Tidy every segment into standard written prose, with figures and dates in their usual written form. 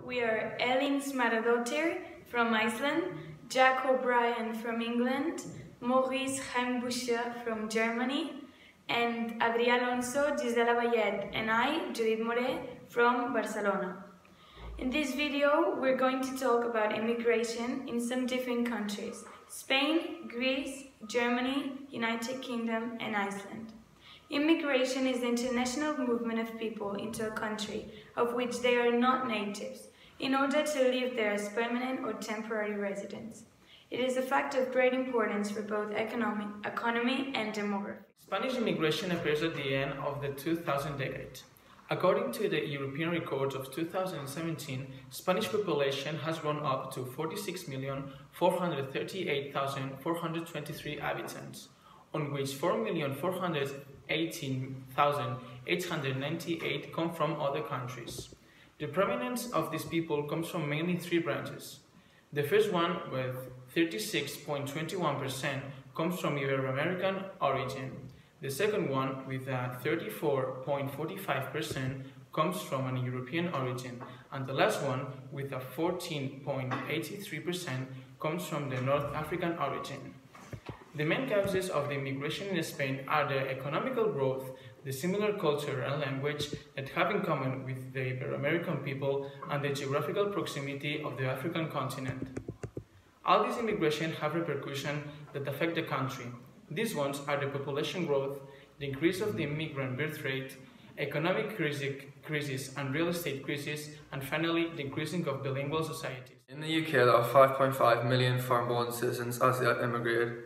we are Elin Smaradottir from Iceland, Jack O'Brien from England, Maurice Heimbuscher from Germany, and Adrià Alonso, Gisela Bayet, and I, Judith More, from Barcelona. In this video, we're going to talk about immigration in some different countries: Spain, Greece, Germany, United Kingdom, and Iceland. Immigration is the international movement of people into a country of which they are not natives, in order to live there as permanent or temporary residents. It is a fact of great importance for both economy and demography. Spanish immigration appears at the end of the 2000 decade. According to the European records of 2017, Spanish population has grown up to 46,438,423 inhabitants, on which 4,418,898 come from other countries. The prominence of these people comes from mainly three branches. The first one, with 36.21%, comes from Ibero-American origin. The second one, with 34.45%, comes from an European origin, and the last one, with 14.83%, comes from the North African origin. The main causes of the immigration in Spain are the economical growth, the similar culture and language that have in common with the Ibero-American people, and the geographical proximity of the African continent. All these immigration have repercussions that affect the country. These ones are the population growth, the increase of the immigrant birth rate, economic crisis and real estate crisis, and finally the increasing of bilingual societies. In the UK, there are 5.5 million foreign-born citizens as they have immigrated.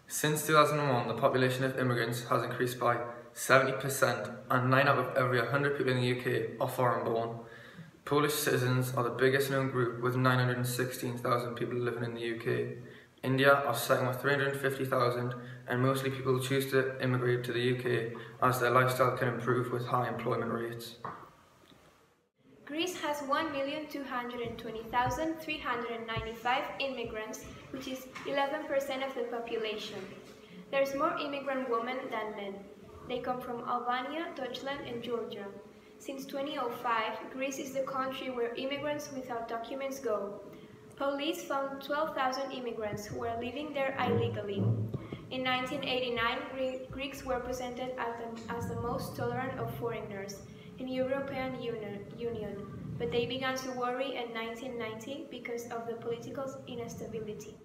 Since 2001, the population of immigrants has increased by 70%, and 9 out of every 100 people in the UK are foreign-born. Polish citizens are the biggest known group, with 916,000 people living in the UK. India are second with 350,000, and mostly people choose to immigrate to the UK as their lifestyle can improve with high employment rates. Greece has 1,220,395 immigrants, which is 11% of the population. There's more immigrant women than men. They come from Albania, Deutschland, and Georgia. Since 2005, Greece is the country where immigrants without documents go. Police found 12,000 immigrants who were living there illegally. In 1989, Greeks were presented as the most tolerant of foreigners in the European Union, but they began to worry in 1990 because of the political instability.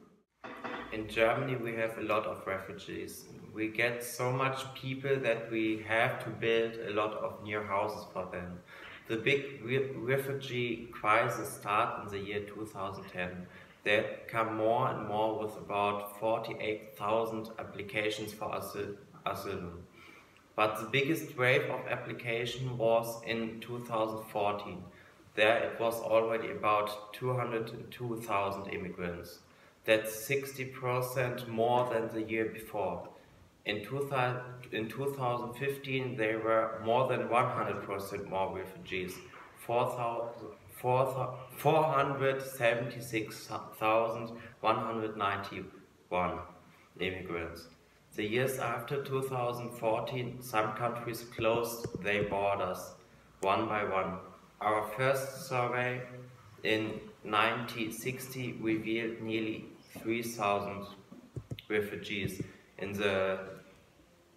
In Germany we have a lot of refugees. We get so much people that we have to build a lot of new houses for them. The big refugee crisis started in the year 2010. There come more and more with about 48,000 applications for asylum. But the biggest wave of application was in 2014. There it was already about 202,000 immigrants. That's 60% more than the year before. In 2015 there were more than 100% more refugees, 476,191 immigrants. The years after 2014, some countries closed their borders one by one. Our first survey in 1960 revealed nearly 3,000 refugees in the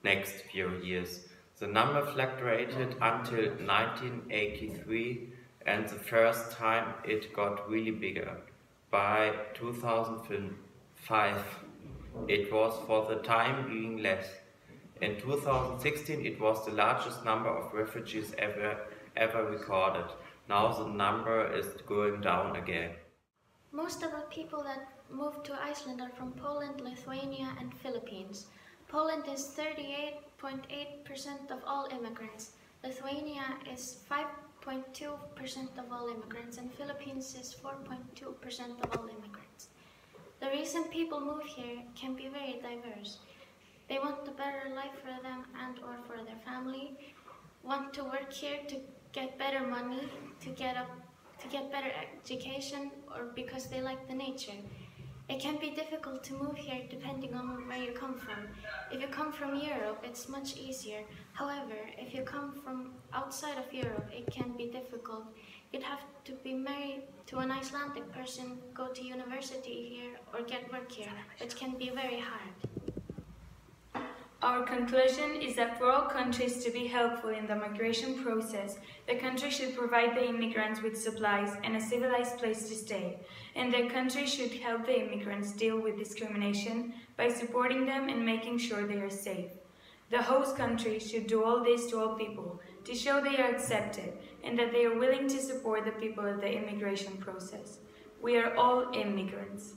next few years. The number fluctuated until 1983, and the first time it got really bigger. By 2005, it was for the time being less. In 2016, it was the largest number of refugees ever recorded. Now the number is going down again. Most of the people that moved to Iceland are from Poland, Lithuania, and Philippines. Poland is 38.8% of all immigrants. Lithuania is 5.2% of all immigrants, and Philippines is 4.2% of all immigrants. The reason people move here can be very diverse. They want a better life for them and or for their family, want to work here to get better money, to get better education, or because they like the nature. It can be difficult to move here depending on where you come from. If you come from Europe, it's much easier. However, if you come from outside of Europe, it can be difficult. You'd have to be married to an Icelandic person, go to university here, or get work here, which can be very hard. Our conclusion is that for all countries to be helpful in the migration process, the country should provide the immigrants with supplies and a civilized place to stay, and the country should help the immigrants deal with discrimination by supporting them and making sure they are safe. The host country should do all this to all people to show they are accepted and that they are willing to support the people of the immigration process. We are all immigrants.